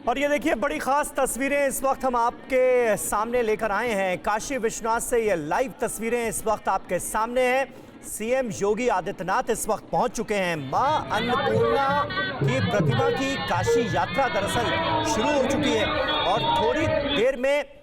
और ये देखिए बड़ी खास तस्वीरें इस वक्त हम आपके सामने लेकर आए हैं। काशी विश्वनाथ से ये लाइव तस्वीरें इस वक्त आपके सामने हैं। सीएम योगी आदित्यनाथ इस वक्त पहुंच चुके हैं। मां अन्नपूर्णा की प्रतिमा की काशी यात्रा दरअसल शुरू हो चुकी है और थोड़ी देर में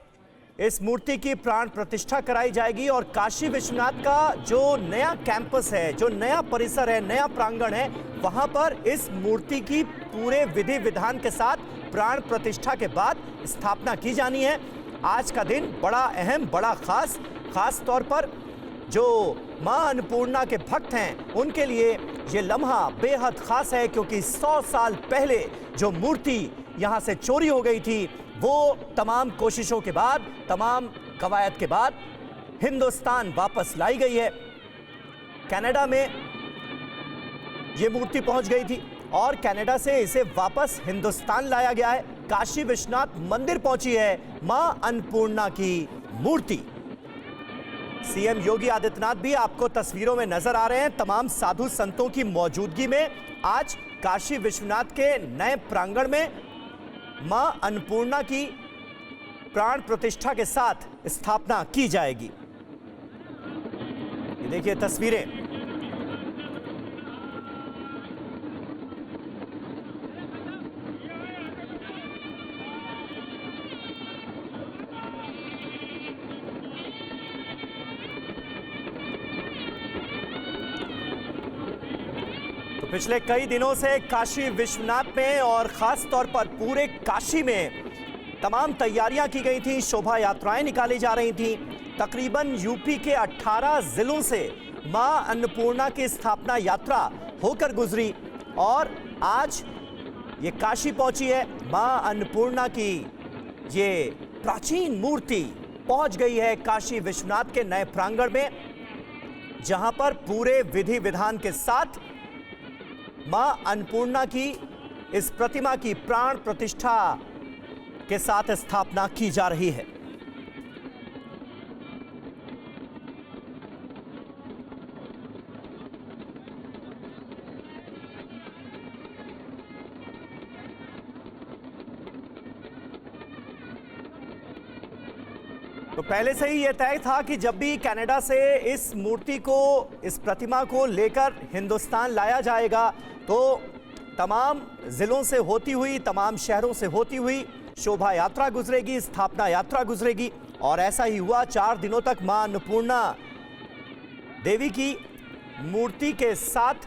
इस मूर्ति की प्राण प्रतिष्ठा कराई जाएगी। और काशी विश्वनाथ का जो नया कैंपस है, जो नया परिसर है, नया प्रांगण है, वहां पर इस मूर्ति की पूरे विधि विधान के साथ प्राण प्रतिष्ठा के बाद स्थापना की जानी है। आज का दिन बड़ा अहम, बड़ा खास तौर पर जो मां अन्नपूर्णा के भक्त हैं उनके लिए ये लम्हा बेहद खास है, क्योंकि 100 साल पहले जो मूर्ति यहाँ से चोरी हो गई थी वो तमाम कोशिशों के बाद, तमाम कवायद के बाद हिंदुस्तान वापस लाई गई है। कनाडा में ये मूर्ति पहुंच गई थी और कनाडा से इसे वापस हिंदुस्तान लाया गया है। काशी विश्वनाथ मंदिर पहुंची है मां अन्नपूर्णा की मूर्ति। सीएम योगी आदित्यनाथ भी आपको तस्वीरों में नजर आ रहे हैं। तमाम साधु संतों की मौजूदगी में आज काशी विश्वनाथ के नए प्रांगण में मां अन्नपूर्णा की प्राण प्रतिष्ठा के साथ स्थापना की जाएगी। ये देखिए तस्वीरें। तो पिछले कई दिनों से काशी विश्वनाथ में और खास तौर पर पूरे काशी में तमाम तैयारियां की गई थी। शोभा यात्राएं निकाली जा रही थी। तकरीबन यूपी के 18 जिलों से मां अन्नपूर्णा की स्थापना यात्रा होकर गुजरी और आज ये काशी पहुंची है। मां अन्नपूर्णा की ये प्राचीन मूर्ति पहुंच गई है काशी विश्वनाथ के नए प्रांगण में, जहां पर पूरे विधि विधान के साथ मां अन्नपूर्णा की इस प्रतिमा की प्राण प्रतिष्ठा के साथ स्थापना की जा रही है। तो पहले से ही यह तय था कि जब भी कनाडा से इस मूर्ति को, इस प्रतिमा को लेकर हिंदुस्तान लाया जाएगा तो तमाम जिलों से होती हुई, तमाम शहरों से होती हुई शोभा यात्रा गुजरेगी, स्थापना यात्रा गुजरेगी। और ऐसा ही हुआ। 4 दिनों तक मां अन्नपूर्णा देवी की मूर्ति के साथ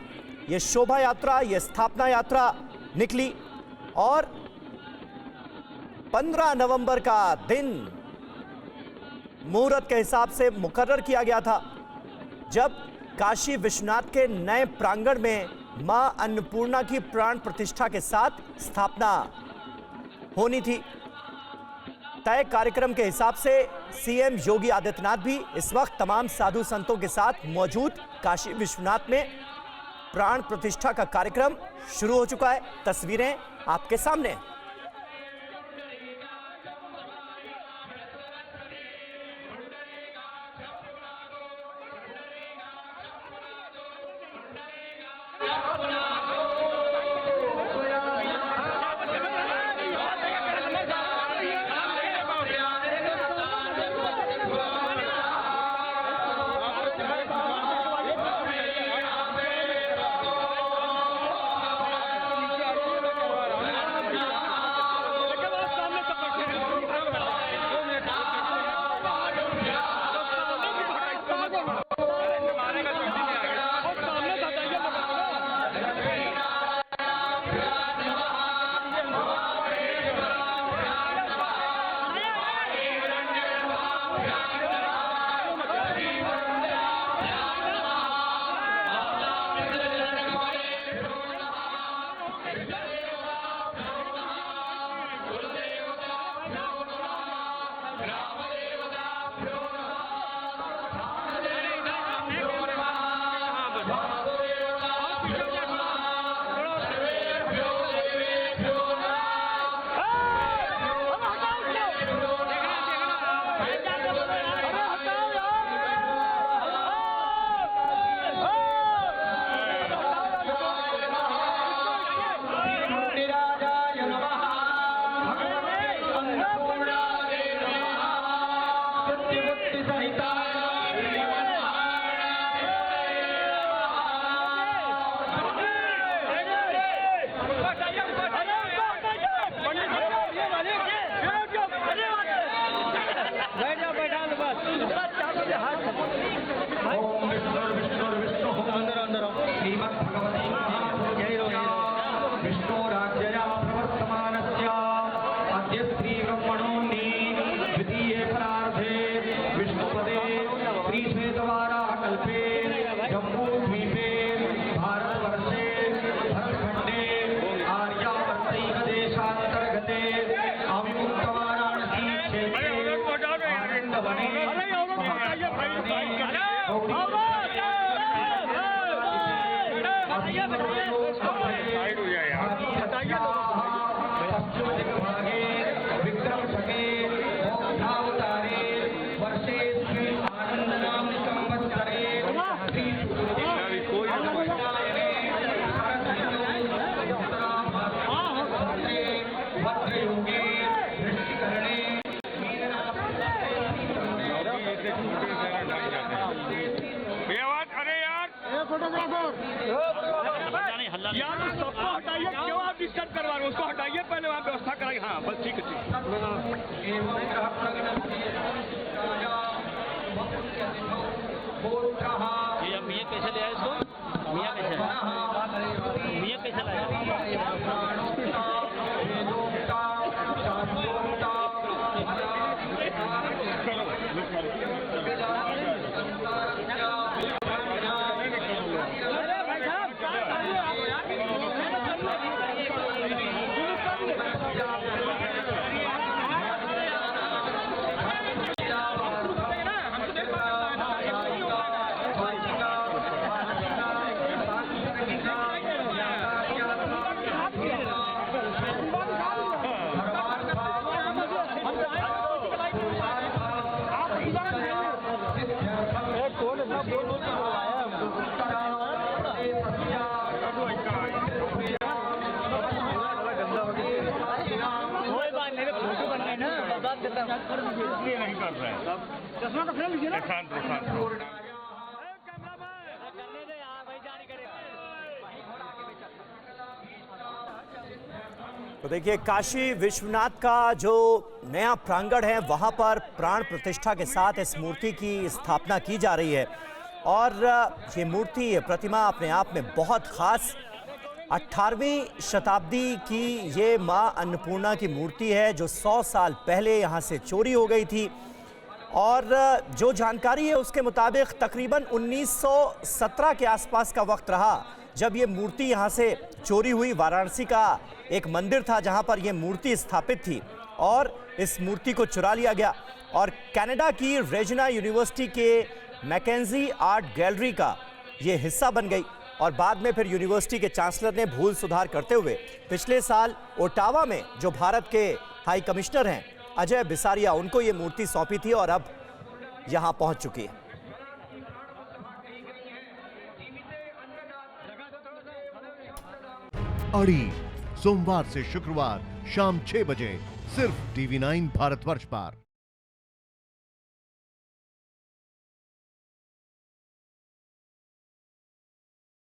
ये शोभा यात्रा, ये स्थापना यात्रा निकली और 15 नवंबर का दिन मुहूर्त के हिसाब से मुकर्रर किया गया था, जब काशी विश्वनाथ के नए प्रांगण में मां अन्नपूर्णा की प्राण प्रतिष्ठा के साथ स्थापना होनी थी। तय कार्यक्रम के हिसाब से सीएम योगी आदित्यनाथ भी इस वक्त तमाम साधु संतों के साथ मौजूद काशी विश्वनाथ में प्राण प्रतिष्ठा का कार्यक्रम शुरू हो चुका है। तस्वीरें आपके सामने। यार सबको हटाइए, क्यों आप डिस्टर्ब करवा रहे हो? उसको हटाइए, पहले वहाँ व्यवस्था कराइए। हाँ बस ठीक है, ये मियाँ कैसे ले आए इसको? मियाँ कैसे मियाँ कैसे लाया? नहीं कर रहे हैं। चश्मा तो फिर लीजिए ना। तो देखिए, काशी विश्वनाथ का जो नया प्रांगण है वहां पर प्राण प्रतिष्ठा के साथ इस मूर्ति की स्थापना की जा रही है। और ये मूर्ति, ये प्रतिमा अपने आप में बहुत खास 18वीं शताब्दी की ये मां अन्नपूर्णा की मूर्ति है जो 100 साल पहले यहाँ से चोरी हो गई थी। और जो जानकारी है उसके मुताबिक तकरीबन 1917 के आसपास का वक्त रहा जब ये मूर्ति यहाँ से चोरी हुई। वाराणसी का एक मंदिर था जहाँ पर यह मूर्ति स्थापित थी और इस मूर्ति को चुरा लिया गया और कनाडा की रेजिना यूनिवर्सिटी के मैकेंजी आर्ट गैलरी का ये हिस्सा बन गई। और बाद में फिर यूनिवर्सिटी के चांसलर ने भूल सुधार करते हुए पिछले साल ओटावा में जो भारत के हाई कमिश्नर हैं अजय बिसारिया, उनको ये मूर्ति सौंपी थी और अब यहां पहुंच चुकी है। अड़ी सोमवार से शुक्रवार शाम 6 बजे सिर्फ TV9 भारतवर्ष पर।